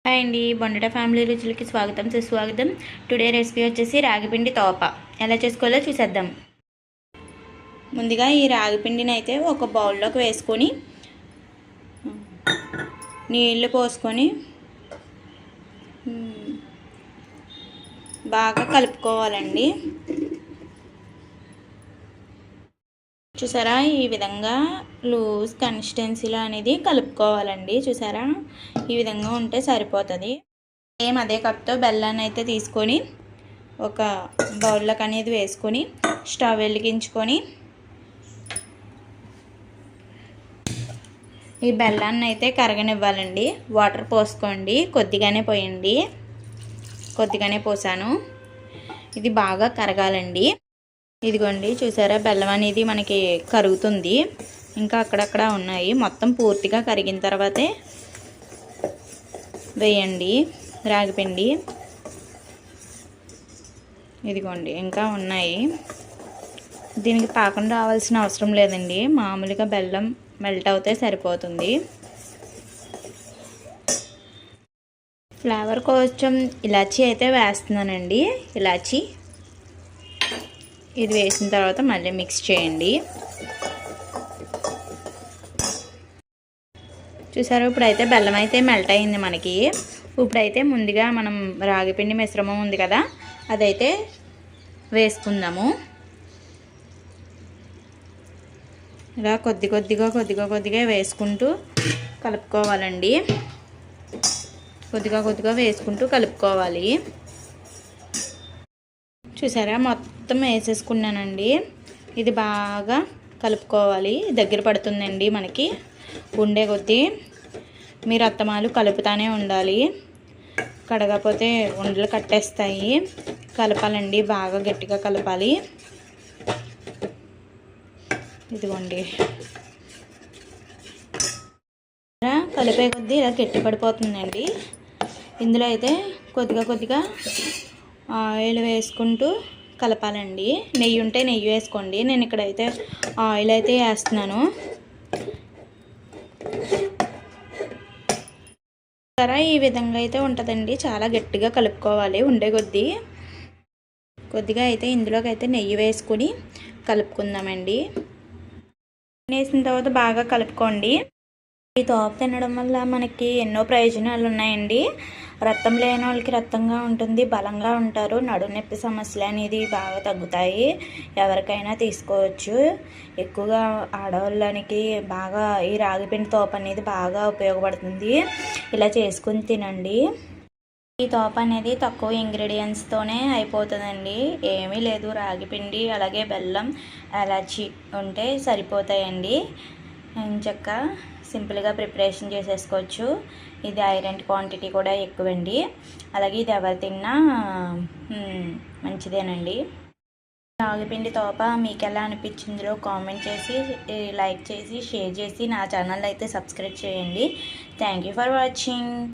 Hi అండి, బొండట family రుచులకి స్వాగతం సుస్వాగతం. టుడే రెసిపీ వచ్చేసి రాగిపిండి తోప. ఎలా చేసుకోవాలో చూసేద్దాం. ముందుగా ఈ రాగిపిండిని అయితే ఒక బౌల్లోకి వేసుకొని నీళ్ళు పోసుకొని బాగా కలుపుకోవాలండి. చూసారా, ఈ విధంగా లూజ్ కన్సిస్టెన్సీలో అనేది కలుపుకోవాలండి. చూసారా, ఈ విధంగా ఉంటే సరిపోతుంది. సేమ్ అదే కప్తో బెల్లాన్ని అయితే తీసుకొని ఒక బౌల్లోకి అనేది వేసుకొని స్టవ్ వెలిగించుకొని ఈ బెల్లాన్ని అయితే కరగనివ్వాలండి. వాటర్ పోసుకోండి, కొద్దిగానే పోయండి. కొద్దిగానే పోసాను. ఇది బాగా కరగాలండి. ఇదిగోండి, చూసారా, బెల్లం అనేది మనకి కరుగుతుంది. ఇంకా అక్కడక్కడ ఉన్నాయి. మొత్తం పూర్తిగా కరిగిన తర్వాతే వేయండి రాగిపిండి. ఇదిగోండి, ఇంకా ఉన్నాయి. దీనికి పాకం రావాల్సిన అవసరం లేదండి. మామూలుగా బెల్లం మెల్ట్ అవుతే సరిపోతుంది. ఫ్లేవర్ కొంచెం ఇలాచీ అయితే వేస్తున్నానండి. ఇలాచీ ఇది వేసిన తర్వాత మళ్ళీ మిక్స్ చేయండి. చూసారు, ఇప్పుడైతే బెల్లం అయితే మెల్ట్ అయింది మనకి. ఇప్పుడైతే ముందుగా మనం రాగిపిండి మిశ్రమం ఉంది కదా, అదైతే వేసుకుందాము. ఇలా కొద్ది కొద్దిగా వేసుకుంటూ కలుపుకోవాలండి. కొద్దిగా వేసుకుంటూ కలుపుకోవాలి. చూసారా, మొత్తం వేసేసుకున్నానండి. ఇది బాగా కలుపుకోవాలి. దగ్గర పడుతుందండి మనకి. ఉండే కొద్దీ మీరు అత్తమాలు కలుపుతానే ఉండాలి. కడగపోతే ఉండలు కట్టేస్తాయి. కలపాలండి, బాగా గట్టిగా కలపాలి. ఇదిగోండి, కలిపే కొద్దీ ఇలా గట్టి పడిపోతుందండి. ఇందులో అయితే కొద్దిగా ఆయిల్ వేసుకుంటూ కలపాలండి. నెయ్యి ఉంటే నెయ్యి వేసుకోండి. నేను ఇక్కడైతే ఆయిల్ అయితే వేస్తున్నాను. సరే, ఈ విధంగా అయితే ఉంటుందండి. చాలా గట్టిగా కలుపుకోవాలి. ఉండే కొద్దిగా అయితే ఇందులోకి అయితే నెయ్యి వేసుకొని కలుపుకుందామండి. వేసిన తర్వాత బాగా కలుపుకోండి. ఈ తోప తినడం వల్ల మనకి ఎన్నో ప్రయోజనాలు ఉన్నాయండి. రక్తం లేని వాళ్ళకి రక్తంగా ఉంటుంది, బలంగా ఉంటారు. నడుము నొప్పి సమస్యలు అనేది బాగా తగ్గుతాయి. ఎవరికైనా తీసుకోవచ్చు. ఎక్కువగా ఆడవాళ్ళకి బాగా ఈ రాగిపిండి తోప అనేది బాగా ఉపయోగపడుతుంది. ఇలా చేసుకుని తినండి. ఈ తోప అనేది తక్కువ ఇంగ్రీడియంట్స్తోనే అయిపోతుందండి. ఏమీ లేదు, రాగిపిండి అలాగే బెల్లం ఎలాచి ఉంటే సరిపోతాయండి. చక్కగా సింపుల్గా ప్రిపరేషన్ చేసేసుకోవచ్చు. ఇది ఐరన్ క్వాంటిటీ కూడా ఎక్కువండి. అలాగే ఇది ఎవరు తిన్నా మంచిదేనండి. రాగిపిండి తోప మీకు ఎలా అనిపించిందో కామెంట్ చేసి, లైక్ చేసి, షేర్ చేసి నా ఛానల్ అయితే సబ్స్క్రైబ్ చేయండి. Thank you for watching.